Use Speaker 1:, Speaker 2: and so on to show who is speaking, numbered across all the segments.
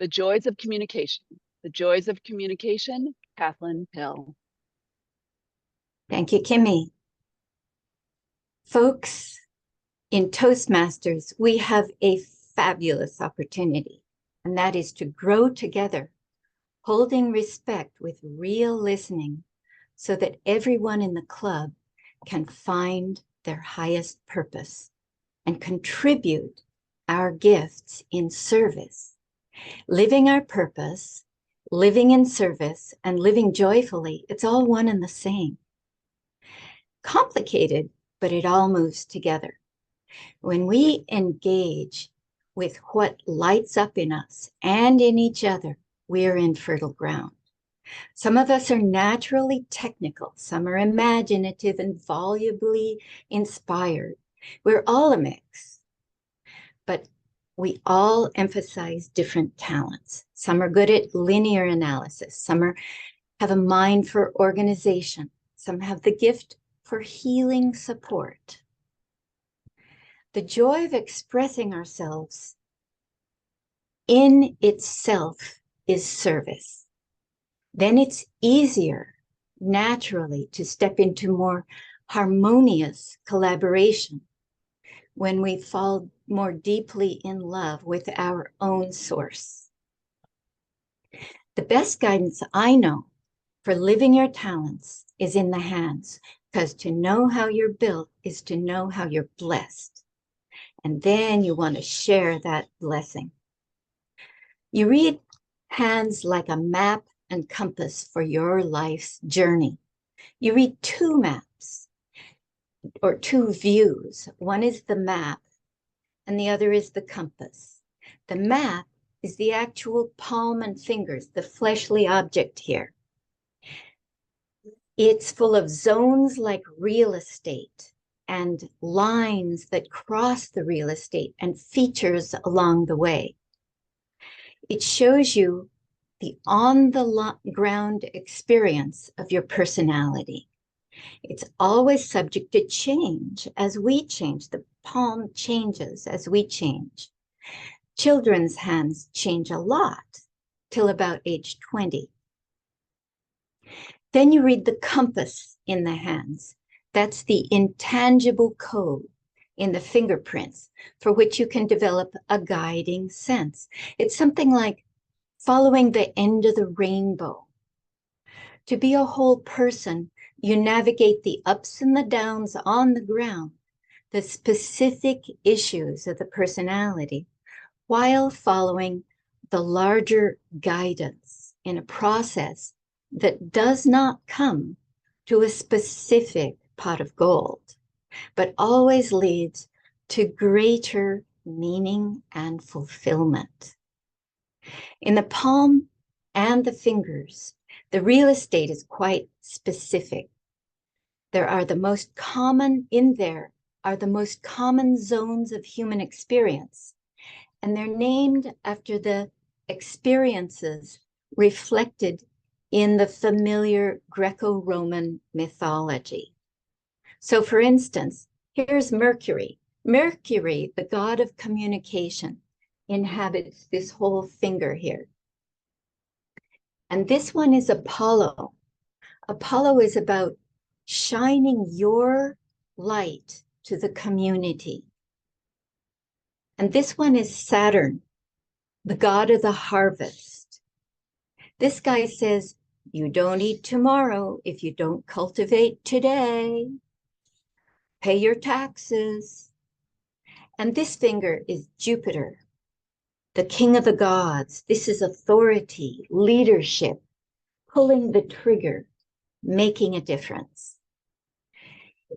Speaker 1: The joys of communication. The joys of communication, Kathlyn Pihl.
Speaker 2: Thank you, Kimmy. Folks, in Toastmasters, we have a fabulous opportunity, and that is to grow together, holding respect with real listening so that everyone in the club can find their highest purpose and contribute our gifts in service. Living our purpose, living in service, and living joyfully, it's all one and the same. Complicated, but it all moves together. When we engage with what lights up in us and in each other, we're in fertile ground. Some of us are naturally technical. Some are imaginative and volubly inspired. We're all a mix, but we all emphasize different talents. Some are good at linear analysis. Some have a mind for organization. Some have the gift for healing support. The joy of expressing ourselves in itself is service. Then it's easier, naturally, to step into more harmonious collaboration when we fall more deeply in love with our own source. The best guidance I know for living your talents is in the hands, because to know how you're built is to know how you're blessed. And then you want to share that blessing. You read hands like a map and compass for your life's journey. You read two maps or two views. One is the map and the other is the compass. The map is the actual palm and fingers, the fleshly object here. It's full of zones like real estate and lines that cross the real estate and features along the way. It shows you the on-the-ground experience of your personality. It's always subject to change as we change. The palm changes as we change. Children's hands change a lot till about age 20. Then you read the compass in the hands. That's the intangible code in the fingerprints for which you can develop a guiding sense. It's something like following the end of the rainbow. To be a whole person, you navigate the ups and the downs on the ground, the specific issues of the personality, while following the larger guidance in a process that does not come to a specific pot of gold, but always leads to greater meaning and fulfillment. In the palm and the fingers, the real estate is quite specific. In there are the most common zones of human experience, and they're named after the experiences reflected in the familiar Greco-Roman mythology. So for instance, here's Mercury. Mercury, the god of communication, inhabits this whole finger here. And this one is Apollo. Apollo is about shining your light to the community. And this one is Saturn, the god of the harvest. This guy says, you don't eat tomorrow if you don't cultivate today. Pay your taxes. And this finger is Jupiter, the king of the gods. This is authority, leadership, pulling the trigger, making a difference.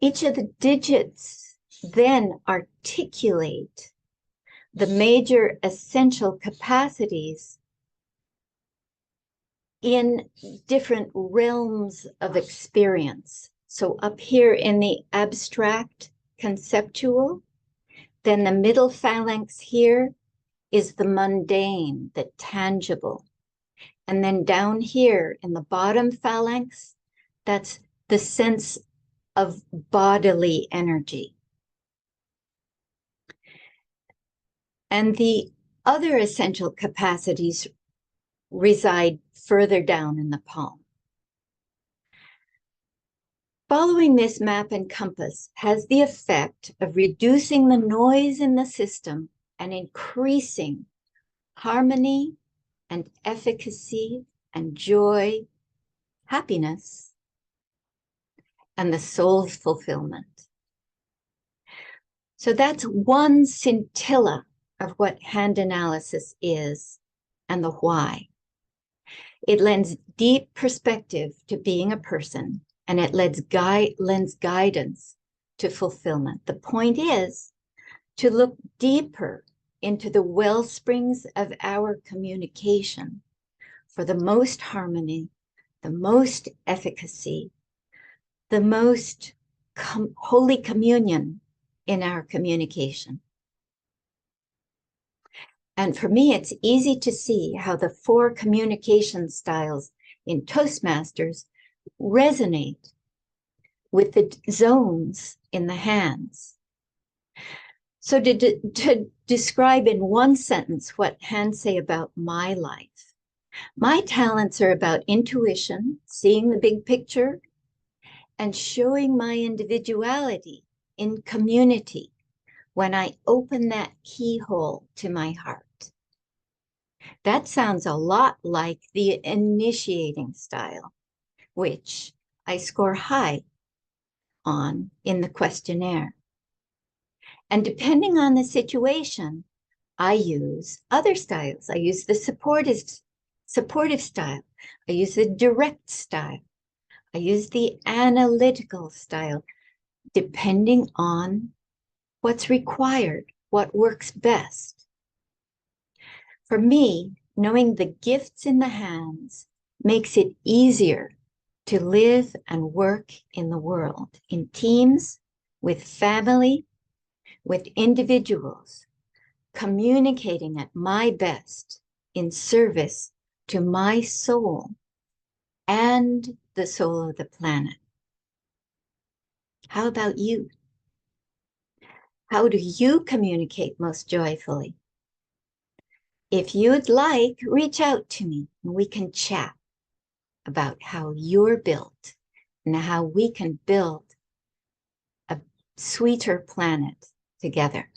Speaker 2: Each of the digits then articulate the major essential capacities in different realms of experience. So up here in the abstract conceptual, then the middle phalanx here is the mundane, the tangible. And then down here in the bottom phalanx, that's the sense of bodily energy. And the Other essential capacities reside further down in the palm. Following this map and compass has the effect of reducing the noise in the system and increasing harmony and efficacy and joy, happiness, and the soul's fulfillment. So that's one scintilla of what hand analysis is and the why. It lends deep perspective to being a person, and it lends guidance to fulfillment. The point is to look deeper into the well springs of our communication for the most harmony, the most efficacy, the most holy communion in our communication. And for me, it's easy to see how the 4 communication styles in Toastmasters resonate with the zones in the hands. So to describe in one sentence what hands say about my life, my talents are about intuition, seeing the big picture, and showing my individuality in community when I open that keyhole to my heart. That sounds a lot like the initiating style, which I score high on in the questionnaire. And depending on the situation, I use other styles. I use the supportive style. I use the direct style. I use the analytical style, depending on what's required, what works best. For me, knowing the gifts in the hands makes it easier to live and work in the world, in teams, with family, with individuals, communicating at my best in service to my soul and the soul of the planet. How about you? How do you communicate most joyfully? If you'd like, reach out to me and we can chat about how you're built and how we can build a sweeter planet together.